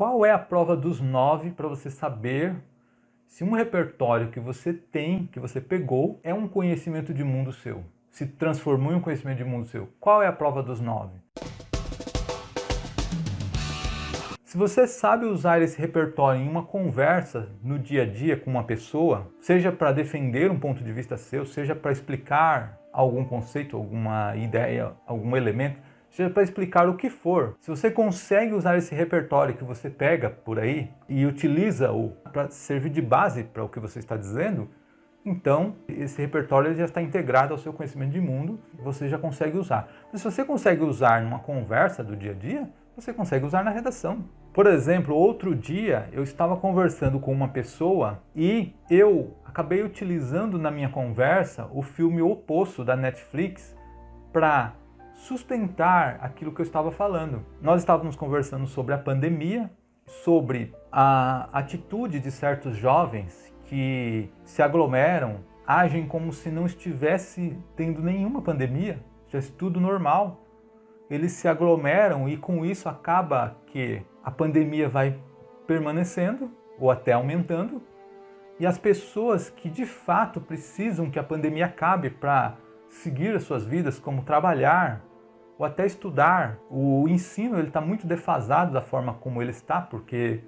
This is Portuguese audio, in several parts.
Qual é a prova dos 9 para você saber se um repertório que você tem, que você pegou, é um conhecimento de mundo seu? Se transformou em um conhecimento de mundo seu? Qual é a prova dos 9? Se você sabe usar esse repertório em uma conversa no dia a dia com uma pessoa, seja para defender um ponto de vista seu, seja para explicar algum conceito, alguma ideia, algum elemento, seja para explicar o que for, se você consegue usar esse repertório que você pega por aí e utiliza-o para servir de base para o que você está dizendo, então esse repertório já está integrado ao seu conhecimento de mundo, você já consegue usar. Mas se você consegue usar numa conversa do dia a dia, você consegue usar na redação. Por exemplo, outro dia eu estava conversando com uma pessoa e eu acabei utilizando na minha conversa o filme O Poço da Netflix para sustentar aquilo que eu estava falando. Nós estávamos conversando sobre a pandemia, sobre a atitude de certos jovens que se aglomeram, agem como se não estivesse tendo nenhuma pandemia, estivesse tudo normal. Eles se aglomeram e com isso acaba que a pandemia vai permanecendo ou até aumentando, e as pessoas que de fato precisam que a pandemia acabe para seguir as suas vidas, como trabalhar ou até estudar, o ensino está muito defasado da forma como ele está, porque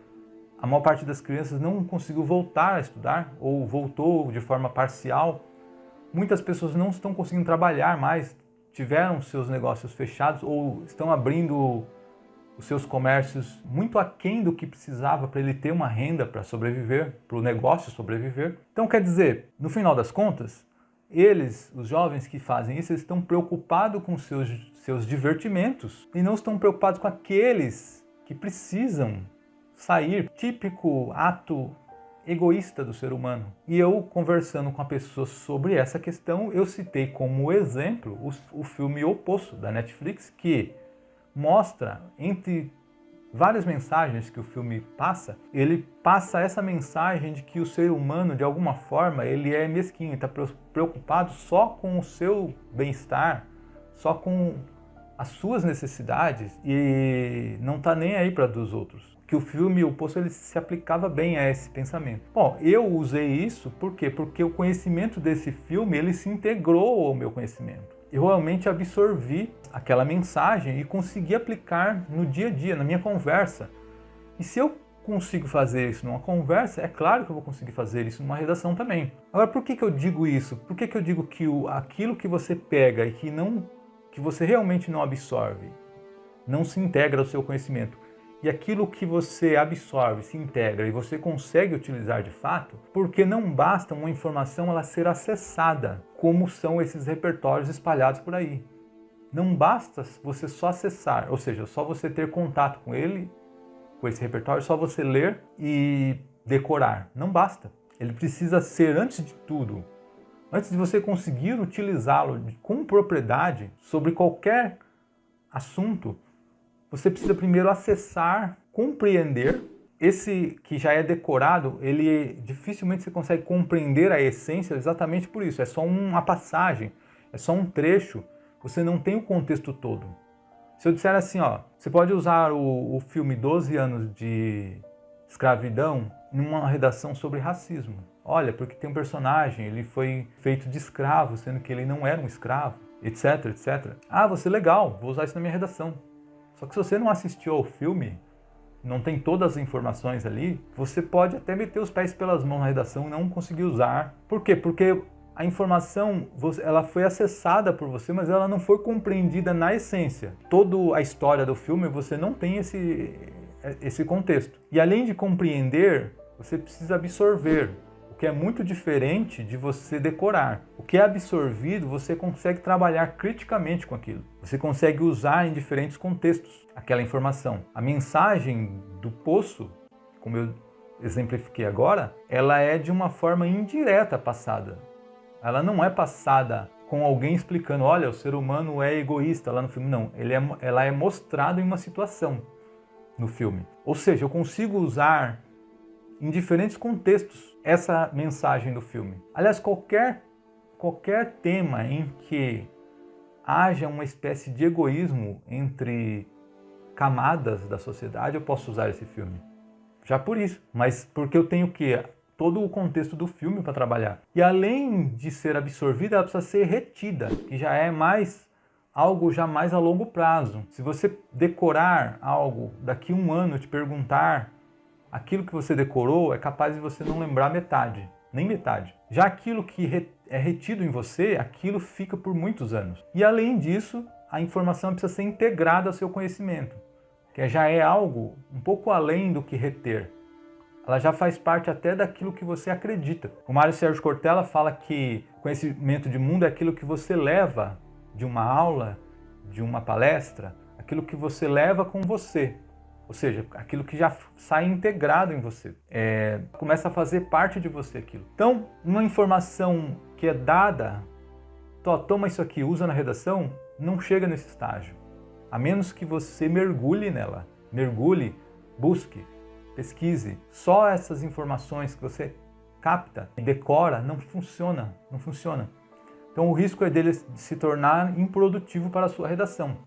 a maior parte das crianças não conseguiu voltar a estudar ou voltou de forma parcial. Muitas pessoas não estão conseguindo trabalhar mais, tiveram seus negócios fechados ou estão abrindo os seus comércios muito aquém do que precisava para ele ter uma renda para sobreviver, para o negócio sobreviver. Então, quer dizer, no final das contas, eles, os jovens que fazem isso, eles estão preocupados com seus divertimentos e não estão preocupados com aqueles que precisam sair. Típico ato egoísta do ser humano. E eu, conversando com a pessoa sobre essa questão, eu citei como exemplo o filme O Poço, da Netflix, que mostra, entre várias mensagens que o filme passa, ele passa essa mensagem de que o ser humano, de alguma forma, ele é mesquinho, está preocupado só com o seu bem-estar, só com as suas necessidades e não está nem aí para dos outros. Que o filme O Poço ele se aplicava bem a esse pensamento. Bom, eu usei isso por quê? Porque o conhecimento desse filme ele se integrou ao meu conhecimento. Eu realmente absorvi aquela mensagem e consegui aplicar no dia a dia, na minha conversa. E se eu consigo fazer isso numa conversa, é claro que eu vou conseguir fazer isso numa redação também. Agora, por que eu digo isso? Por que eu digo que aquilo que você pega e que você realmente não absorve, não se integra ao seu conhecimento, e aquilo que você absorve, se integra e você consegue utilizar de fato, porque não basta uma informação ela ser acessada, como são esses repertórios espalhados por aí. Não basta você só acessar, ou seja, só você ter contato com ele, com esse repertório, só você ler e decorar. Não basta. Ele precisa ser, antes de tudo, antes de você conseguir utilizá-lo com propriedade sobre qualquer assunto, você precisa primeiro acessar, compreender. Esse que já é decorado, ele dificilmente você consegue compreender a essência exatamente por isso. É só uma passagem, é só um trecho. Você não tem o contexto todo. Se eu disser assim, ó, você pode usar o filme 12 anos de escravidão numa redação sobre racismo. Olha, porque tem um personagem, ele foi feito de escravo, sendo que ele não era um escravo, etc, etc. Ah, você legal, vou usar isso na minha redação. Só que se você não assistiu ao filme, não tem todas as informações ali, você pode até meter os pés pelas mãos na redação e não conseguir usar. Por quê? Porque a informação ela foi acessada por você, mas ela não foi compreendida na essência. Toda a história do filme você não tem esse contexto. E além de compreender, você precisa absorver, o que é muito diferente de você decorar. O que é absorvido, você consegue trabalhar criticamente com aquilo. Você consegue usar em diferentes contextos aquela informação. A mensagem do poço, como eu exemplifiquei agora, ela é de uma forma indireta passada. Ela não é passada com alguém explicando, olha, o ser humano é egoísta lá no filme. Não, ela é mostrada em uma situação no filme. Ou seja, eu consigo usar em diferentes contextos essa mensagem do filme. Aliás, qualquer tema em que haja uma espécie de egoísmo entre camadas da sociedade, eu posso usar esse filme. Já por isso. Mas porque eu tenho o quê? Todo o contexto do filme para trabalhar. E além de ser absorvida, ela precisa ser retida, que já é algo já mais a longo prazo. Se você decorar algo, daqui a 1 ano te perguntar aquilo que você decorou, é capaz de você não lembrar metade, nem metade. Já aquilo que é retido em você, aquilo fica por muitos anos. E além disso, a informação precisa ser integrada ao seu conhecimento, que já é algo um pouco além do que reter. Ela já faz parte até daquilo que você acredita. O Mário Sérgio Cortella fala que conhecimento de mundo é aquilo que você leva de uma aula, de uma palestra, aquilo que você leva com você. Ou seja, aquilo que já sai integrado em você. Começa a fazer parte de você aquilo. Então, uma informação que é dada, toma isso aqui, usa na redação, não chega nesse estágio. A menos que você mergulhe nela. Mergulhe, busque, pesquise. Só essas informações que você capta e decora não funciona. Então o risco é dele se tornar improdutivo para a sua redação.